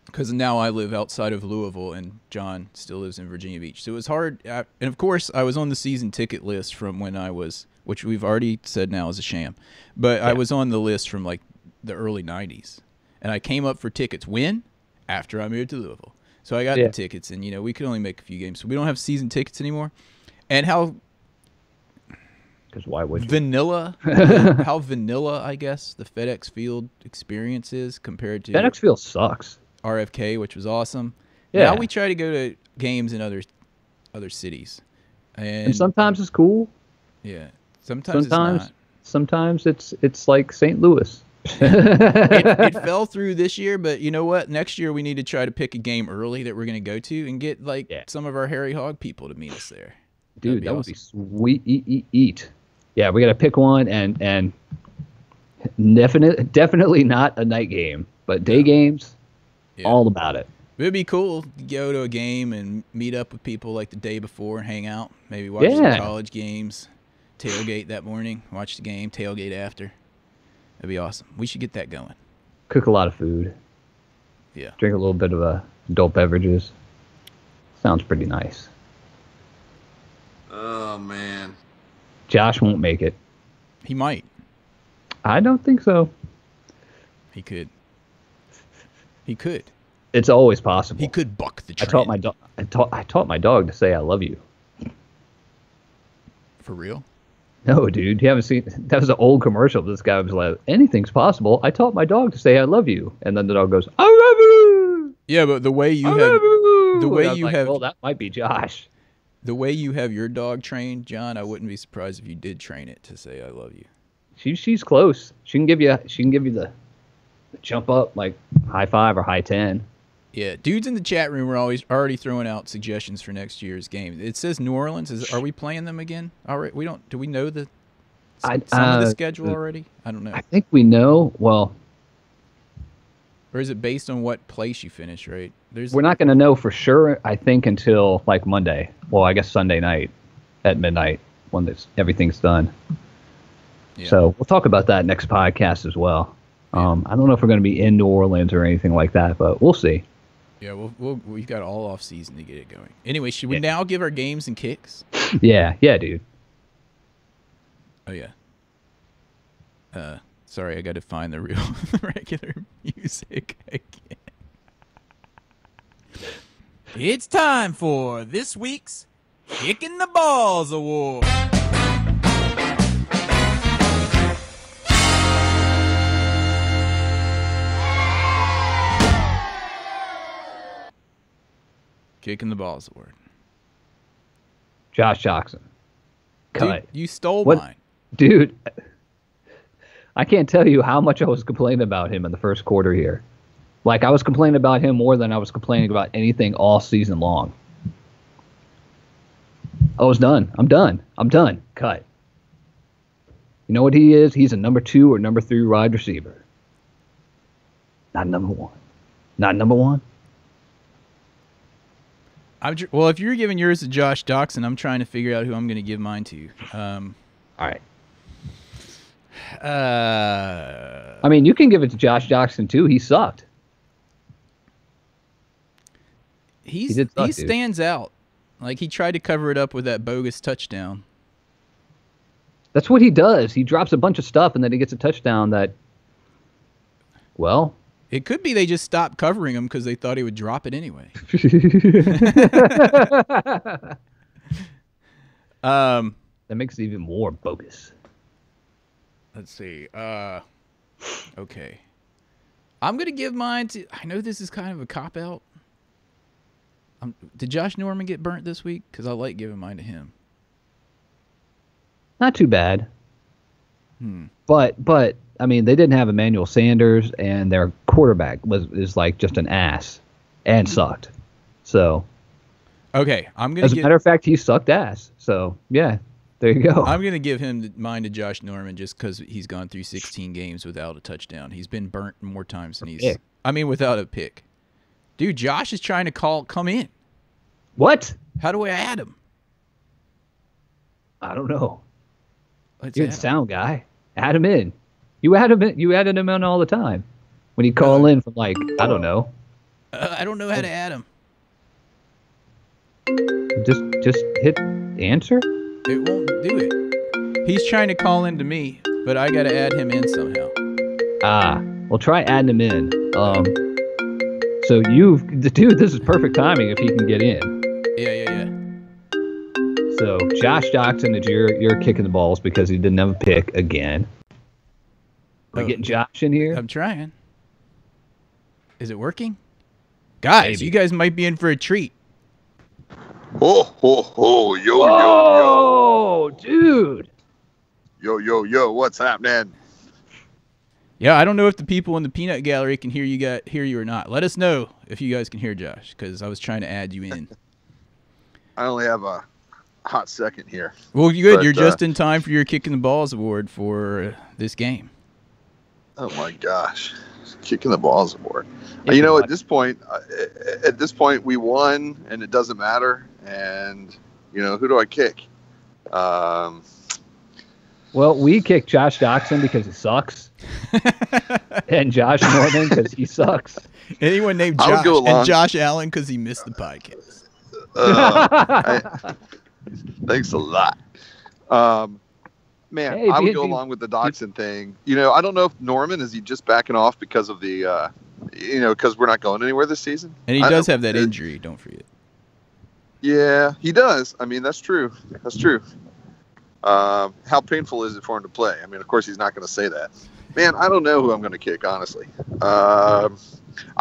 because now I live outside of Louisville and John still lives in Virginia Beach. So it was hard. And of course, I was on the season ticket list from when I was, which we've already said now is a sham, but I was on the list from like the early 90s. And I came up for tickets. When? After I moved to Louisville. So I got the tickets, and, we could only make a few games. So we don't have season tickets anymore. And how Because why would you? vanilla, how vanilla, I guess, the FedEx Field experience is compared to FedEx Field sucks. RFK, which was awesome. Yeah. Now we try to go to games in other cities. And sometimes it's cool. yeah, sometimes it's not. Sometimes it's like St. Louis. It fell through this year, but you know what? Next year we need to try to pick a game early that we're going to go to and get some of our Harry Hog people to meet us there. Dude, that would be sweet. Eat. Yeah, we got to pick one and definitely not a night game, but day games, all about it. It'd be cool to go to a game and meet up with people like the day before and hang out, maybe watch some college games, tailgate that morning, watch the game, tailgate after. That'd be awesome. We should get that going. Cook a lot of food. Yeah. Drink a little bit of adult beverages. Sounds pretty nice. Oh, man. Josh won't make it. He might. I don't think so. He could. He could. It's always possible. He could buck the trend. I taught my dog to say I love you. For real? No, dude, you haven't seen. That was an old commercial. This guy was like, "Anything's possible." I taught my dog to say I love you, and then the dog goes, "I love you." Yeah, but the way you I have love you. the way And I was you like, have well, that might be Josh. the way you have your dog trained, John, I wouldn't be surprised if you did train it to say I love you. She's close. She can give you the jump up, like high 5 or high 10. Yeah, dudes in the chat room are already throwing out suggestions for next year's game. It says New Orleans. Are we playing them again? All right, do we know some of the schedule already? I don't know. I think we know. Well, or is it based on what place you finish? Right? We're not going to know for sure. I think until like Monday. Well, I guess Sunday night at midnight when everything's done. Yeah. So we'll talk about that next podcast as well. Yeah. I don't know if we're going to be in New Orleans or anything like that, but we'll see. Yeah, we've got all off season to get it going. Anyway, should we now give our games and kicks? Yeah, dude. Oh yeah. Sorry, I got to find the real regular music again. It's time for this week's Kicking the Balls Award. Kicking the Balls Award. Josh Jackson. Cut. Dude, you stole mine. Dude, I can't tell you how much I was complaining about him in the first quarter here. Like, I was complaining about him more than I was complaining about anything all season long. I was done. I'm done. Cut. You know what he is? He's a number 2 or number 3 wide receiver. Not number 1. Not number 1. Well, if you're giving yours to Josh Doxson, I'm trying to figure out who I'm going to give mine to. All right. I mean, you can give it to Josh Doxson too. He sucked. He suck, stands out. Like, he tried to cover it up with that bogus touchdown. That's what he does. He drops a bunch of stuff and then he gets a touchdown that, well, it could be they just stopped covering him because they thought he would drop it anyway. That makes it even more bogus. Let's see. Okay. I'm going to give mine to... I know this is kind of a cop-out. Did Josh Norman get burnt this week? Because I like giving mine to him. Not too bad. But I mean, they didn't have Emmanuel Sanders, and their quarterback is like just an ass and sucked. So, okay, I'm gonna. As a matter of fact, he sucked ass. So yeah, there you go. I'm gonna give him mine to Josh Norman just because he's gone through 16 games without a touchdown. He's been burnt more times than he's. I mean, without a pick. Dude, Josh is trying to come in. What? How do I add him? I don't know. You're the sound guy. Add him in. You added him in all the time. When you call in from, like, I don't know, I don't know how to add him. Just hit answer. It won't do it. He's trying to call into me, but I got to add him in somehow. Well, try adding him in. So dude, this is perfect timing if he can get in. Yeah. So Josh Doxson, you're kicking the balls because he didn't have a pick again. Are we getting Josh in here? I'm trying. Is it working? Guys, Maybe. you guys might be in for a treat. Ho, ho, ho. Yo, Oh, dude. yo. What's happening? Yeah, I don't know if the people in the peanut gallery can hear you or not. Let us know if you guys can hear Josh, because I was trying to add you in. I only have a hot second here. Well, you're good. But, You're just in time for your Kicking the Balls award for this game. Oh my gosh, kicking the balls aboard. You know, at this point, we won, and it doesn't matter. And you know, who do I kick? Well, we kicked Josh Doxson because he sucks, and Josh Norman because he sucks. Anyone named I would Josh go along. and Josh Allen because he missed the podcast. Thanks a lot. Man, Hey, I would dude, go along with the Doxson thing. You know, I don't know if Norman, is he just backing off because of the, because we're not going anywhere this season? And he does have that injury, don't forget. Yeah, he does. I mean, that's true. That's true. How painful is it for him to play? I mean, of course, he's not going to say that. Man, I don't know who I'm going to kick, honestly. I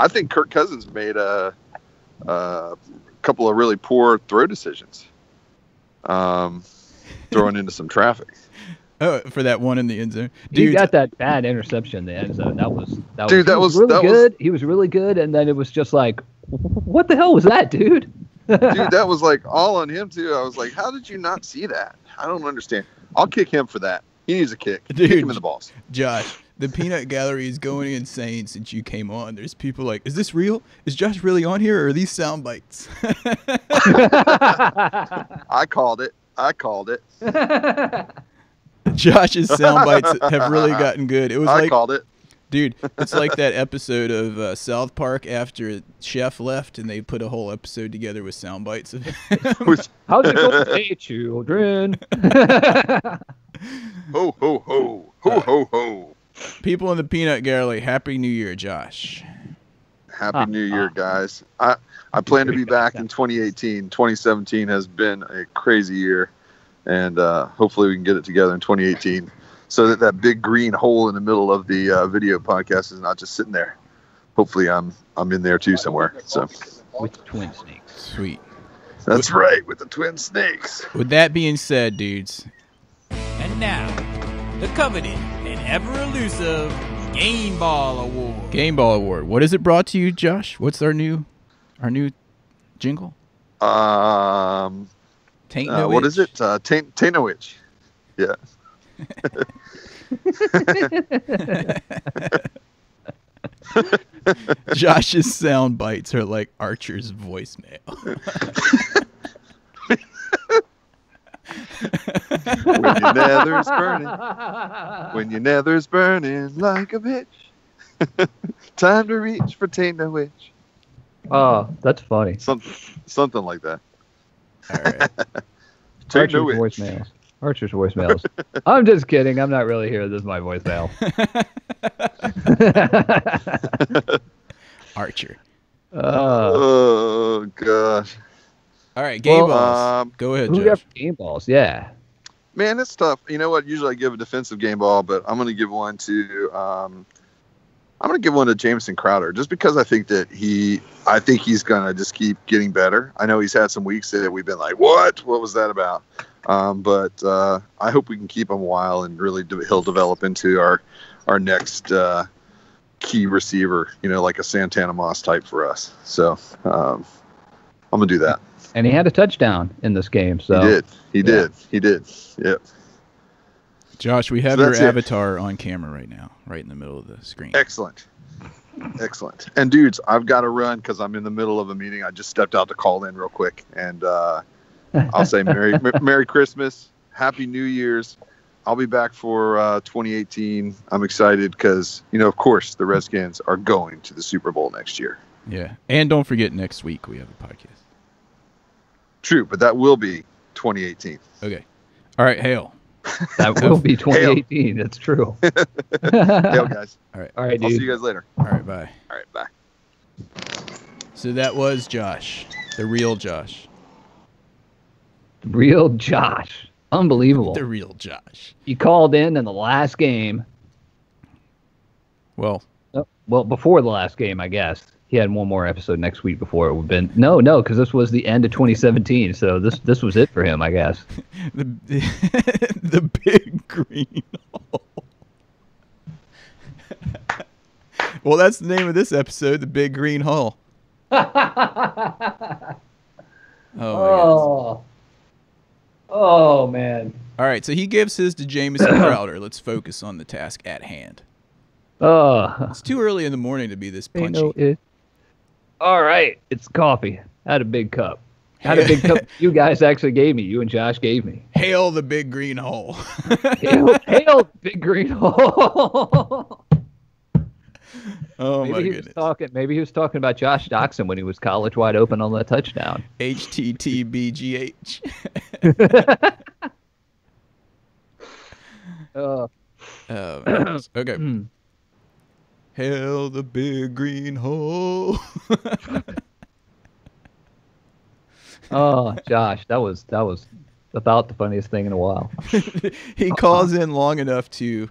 think Kirk Cousins made a couple of really poor throw decisions, throwing into some traffic. Oh, for that one in the end zone. He Dude, got that bad interception in the end zone. That was really good. He was really good, and then it was just like, what the hell was that, dude? Dude, that was like all on him too. I was like, how did you not see that? I don't understand. I'll kick him for that. He needs a kick. Dude, Kick him in the balls. Josh, the peanut gallery is going insane since you came on. There's people like, is this real? Is Josh really on here, or are these sound bites? I called it. Josh's sound bites have really gotten good. It was I like, called it. dude, it's like that episode of South Park after Chef left, and they put a whole episode together with sound bites of him. How's it going, hey, children? Ho, ho, ho. Ho, ho, ho. People in the peanut gallery, Happy New Year, Josh. Happy New Year, guys. I plan to be back in 2018. 2017 has been a crazy year, and hopefully we can get it together in 2018 so that big green hole in the middle of the video podcast is not just sitting there. Hopefully I'm in there too somewhere. So With twin snakes. Sweet. that's right, with the twin snakes. With that being said, dudes, And now, the coveted and ever-elusive Game Ball Award. Game Ball Award. What is it brought to you, Josh? What's our new jingle? Taint no What itch. is it? Taint no itch. Yeah. Josh's sound bites are like Archer's voicemail. When your nether's burning. When your nether's burning like a bitch. Time to reach for taint no itch. Oh, that's funny. Something like that. All right. Taint no Archer's itch. voicemails. Archer's voicemails. I'm just kidding. I'm not really here. This is my voicemail. Archer. Oh gosh. All right, game Well, balls. Go ahead, Who Josh. got game balls? Yeah. Man, it's tough. You know what? Usually I give a defensive game ball, but I'm going to give one to Jamison Crowder, just because I think he's going to just keep getting better. I know he's had some weeks that we've been like, what was that about? But I hope we can keep him a while, and really he'll develop into our next key receiver, like a Santana Moss type for us. So I'm going to do that. And he had a touchdown in this game. So He did. Yep. Josh, we have So your that's it. avatar on camera right now, right in the middle of the screen. Excellent. And dudes, I've got to run because I'm in the middle of a meeting. I just stepped out to call in real quick, and I'll say Merry Christmas, Happy New Year's. I'll be back for 2018. I'm excited because, of course, the Redskins are going to the Super Bowl next year. Yeah. And don't forget, next week we have a podcast. True, but that will be 2018. Okay. All right, Hale. That will be 2018. That's true. Hail, guys. All right. All right, I'll see dude. you guys later. All right, bye. All right, bye. So that was Josh, the real Josh. Real Josh. Unbelievable. The real Josh. He called in the last game. Well, Well, before the last game, I guess. He had one more episode next week before it would have been. No, because this was the end of 2017, so this was it for him, I guess. the big green hole. Well, that's the name of this episode, the big green hole. Oh, Oh, man. all right, so he gives his to Jamison Crowder. Let's focus on the task at hand. It's too early in the morning to be this punchy. All right, it's coffee. I had a big cup. I had a big cup you guys actually gave me. You and Josh gave me. Hail the big green hole. Hail, big green hole. Oh, Maybe my he goodness. Maybe he was talking about Josh Doxson when he was college wide open on that touchdown. HTTBGH. Uh, Oh, man. Okay. Hail the big green hole. oh, Josh, that was about the funniest thing in a while. He calls in long enough to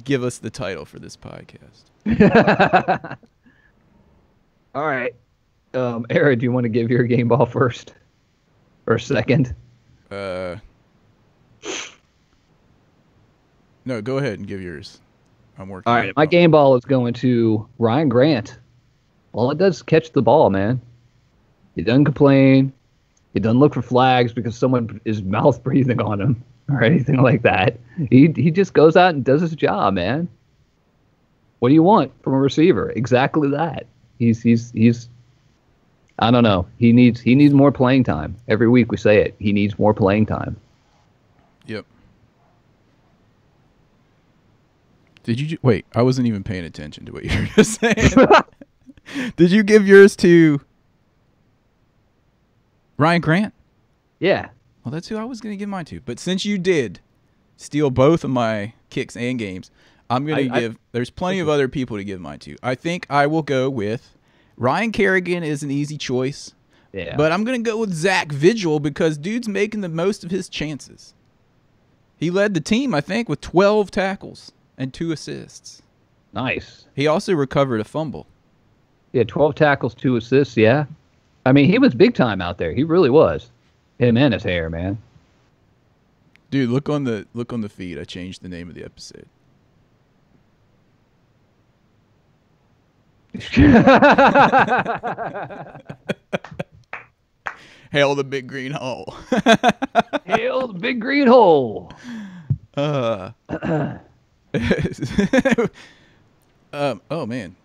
give us the title for this podcast. All right. Era, do you want to give your game ball first or second? No, go ahead and give yours. I'm working. All right, my game ball is going to Ryan Grant. All it does is catch the ball, man. He doesn't complain. He doesn't look for flags because someone is mouth breathing on him or anything like that. He just goes out and does his job, man. What do you want from a receiver? Exactly that. He's I don't know. He needs more playing time. Every week we say it. He needs more playing time. Yep. Did you wait? I wasn't even paying attention to what you were just saying. Did you give yours to Ryan Grant? Yeah. Well, that's who I was going to give mine to. But since you did steal both of my kicks and games, I'm going to give. There's plenty of other people to give mine to. I think I will go with Ryan Kerrigan is an easy choice. Yeah. But I'm going to go with Zach Vigil because dude's making the most of his chances. He led the team, I think, with 12 tackles and 2 assists. Nice. He also recovered a fumble. Yeah, 12 tackles, 2 assists, yeah. I mean, he was big time out there. He really was. Him and his hair, man. Dude, look on the feed. I changed the name of the episode. Hail the big green hole. Hail the big green hole. Oh man.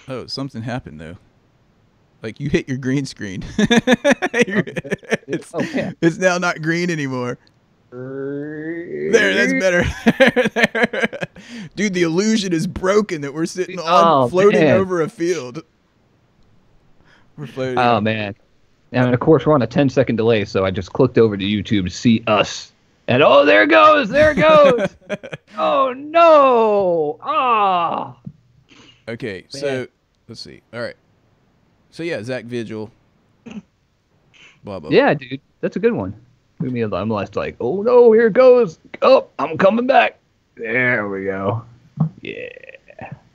Oh, something happened though. Like you hit your green screen. It's now not green anymore. There, that's better. Dude, the illusion is broken that we're sitting on floating over a field. We're floating. Oh man. And of course we're on a 10-second delay, so I just clicked over to YouTube to see us. And oh, there it goes. Oh no. Ah. Okay, so let's see. All right. So yeah, Zach Vigil. Blah blah. Yeah, dude. That's a good one. I'm like, oh no, here it goes. Oh, I'm coming back. There we go. Yeah.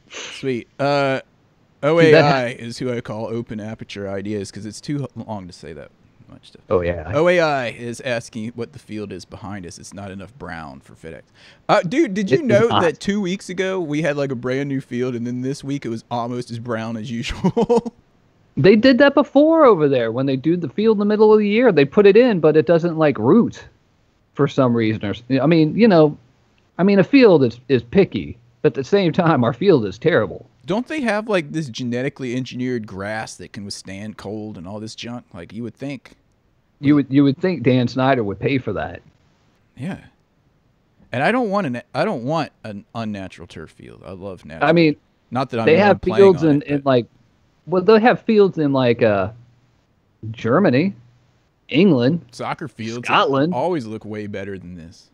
Sweet. OAI is who I call Open Aperture Ideas because it's too long to say that much stuff. Oh, yeah. OAI is asking what the field is behind us. It's not enough brown for FedEx. Dude, did you know that 2 weeks ago we had like a brand new field and then this week it was almost as brown as usual? They did that before over there when they do the field in the middle of the year. They put it in, but it doesn't like root for some reason. Or I mean, a field is picky, but at the same time, our field is terrible. Don't they have like this genetically engineered grass that can withstand cold and all this junk? Like you would think. You would think Dan Snyder would pay for that. Yeah. And I don't want an unnatural turf field. I love natural. I mean, not that I'm they have playing fields on in like Well, they have fields in like Germany, England, Soccer fields Scotland. always look way better than this.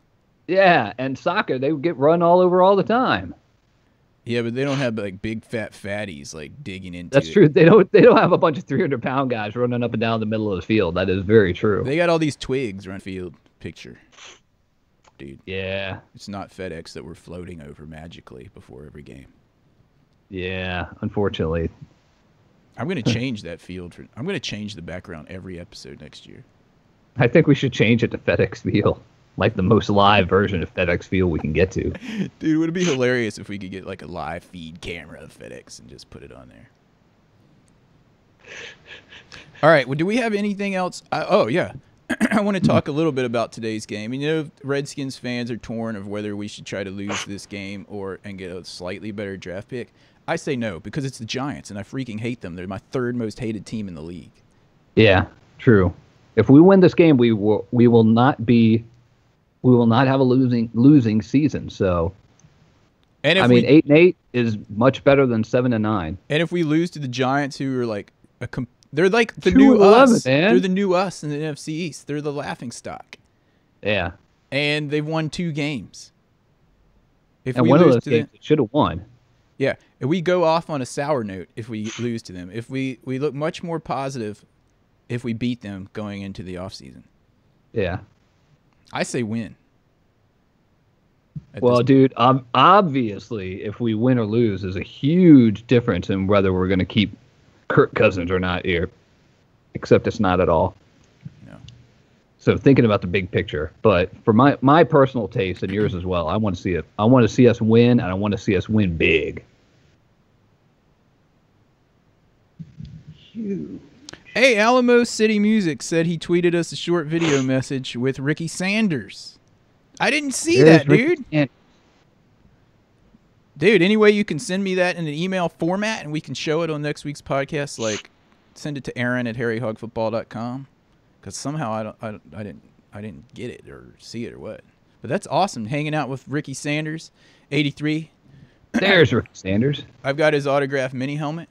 Yeah, and soccer, they get run all over all the time. Yeah, but they don't have like big fat fatties like digging into That's it. true. They don't have a bunch of 300-pound guys running up and down the middle of the field. That is very true. They got all these twigs run field picture. Dude, Yeah. it's not FedEx that we're floating over magically before every game. Yeah, unfortunately. I'm going to change that field. I'm going to change the background every episode next year. I think we should change it to FedEx Field. Like the most live version of FedEx Field we can get to. Dude, would it be hilarious if we could get like a live feed camera of FedEx and just put it on there? All right. Well, do we have anything else? Oh, yeah. I want to talk a little bit about today's game. You know, Redskins fans are torn of whether we should try to lose this game and get a slightly better draft pick. I say no, because it's the Giants, and I freaking hate them. They're my third most hated team in the league. Yeah, true. If we win this game, we will not have a losing season. So, And if I mean, 8-8 is much better than 7-9. And if we lose to the Giants, who are like they're like the 2-11, new us. man. They're the new us in the NFC East. They're the laughing stock. Yeah. And they've won 2 games. If And we one of lose those to games them, should have won. yeah, if we go off on a sour note if we lose to them. If we look much more positive if we beat them going into the offseason. Yeah. I say win. Well, dude, obviously, if we win or lose, there's a huge difference in whether we're going to keep Kirk Cousins or not here. Except it's not at all. No. So thinking about the big picture, but for my personal taste and yours as well, I want to see it. I want to see us win, and I want to see us win big. Huge. Hey, Alamo City Music said he tweeted us a short video message with Ricky Sanders. I didn't see that, dude. Dude, any way you can send me that in an email format and we can show it on next week's podcast, like send it to Aaron at harryhogfootball.com, because somehow I didn't get it or see it or what. But that's awesome, hanging out with Ricky Sanders, 83. There's Ricky Sanders. I've got his autographed mini helmet.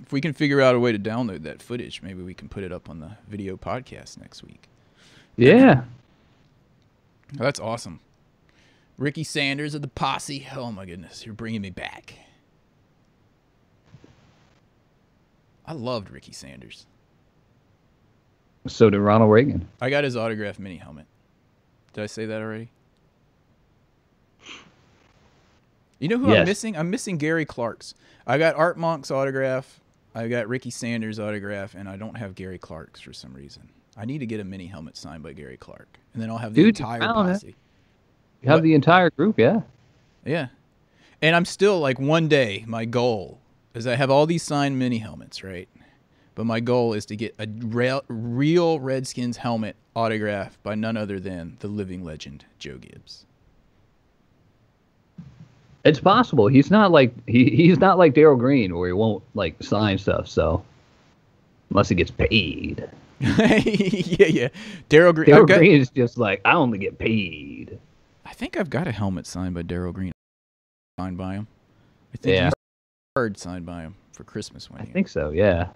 If we can figure out a way to download that footage, maybe we can put it up on the video podcast next week. Yeah. Oh, that's awesome. Ricky Sanders of the Posse. Oh, my goodness. You're bringing me back. I loved Ricky Sanders. So did Ronald Reagan. I got his autographed mini helmet. Did I say that already? You know who Yes. I'm missing? I'm missing Gary Clark's. I got Art Monk's autograph. I got Ricky Sanders' autograph, and I don't have Gary Clark's for some reason. I need to get a mini helmet signed by Gary Clark, and then I'll have the Dude, you entire found it. posse. You have What? the entire group, yeah. Yeah. And I'm still, like, one day, my goal is I have all these signed mini helmets, right? But my goal is to get a real Redskins helmet autographed by none other than the living legend, Joe Gibbs. It's possible. He's not like he's not like Darryl Green where he won't like sign stuff, so unless he gets paid. yeah. Darryl Green. Darryl Green is just like, I only get paid. I think I've got a helmet signed by Darryl Green. Signed by him. I think Yeah. you card signed by him for Christmas one I year. think so, yeah.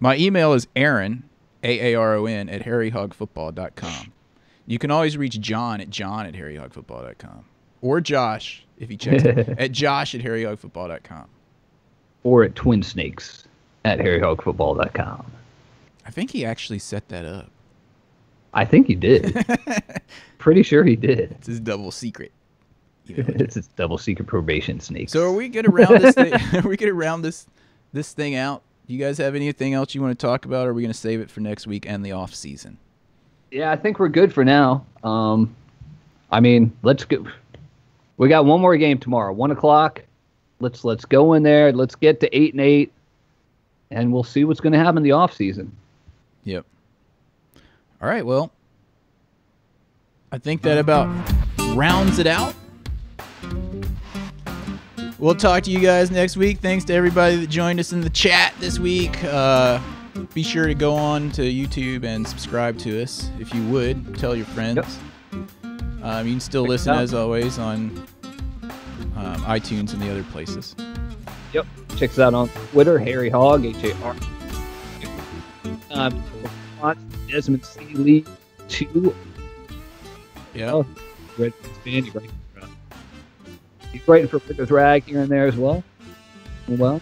My email is Aaron, AARON, at harryhogfootball.com. You can always reach John at harryhogfootball.com. Or Josh, if he checks it, at Josh at harryhogfootball.com. Or at Twin Snakes at harryhogfootball.com. I think he actually set that up. I think he did. Pretty sure he did. It's his double secret. It's his double secret probation snakes. So are we gonna round this thing? Are we gonna round this thing out? You guys have anything else you want to talk about, or are we gonna save it for next week and the off season? Yeah, I think we're good for now. I mean, let's go. We got one more game tomorrow, 1:00. Let's go in there. Let's get to 8-8, and we'll see what's going to happen in the off season. Yep. All right. Well, I think that about rounds it out. We'll talk to you guys next week. Thanks to everybody that joined us in the chat this week. Be sure to go on to YouTube and subscribe to us if you would. Tell your friends. Yep. You can still listen, as always, on iTunes and the other places. Yep. Check us out on Twitter, Harry Hogg, HAR. Desmond C. Lee 2. Yeah. Oh, Redskins fan. He's writing for Ricker's Rag here and there as well. Well.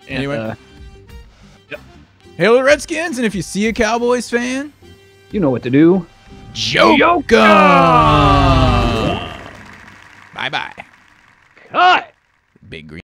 And, Anyway. Hail the Redskins, and if you see a Cowboys fan, you know what to do. joke 'em! Bye-bye. Cut! Big green.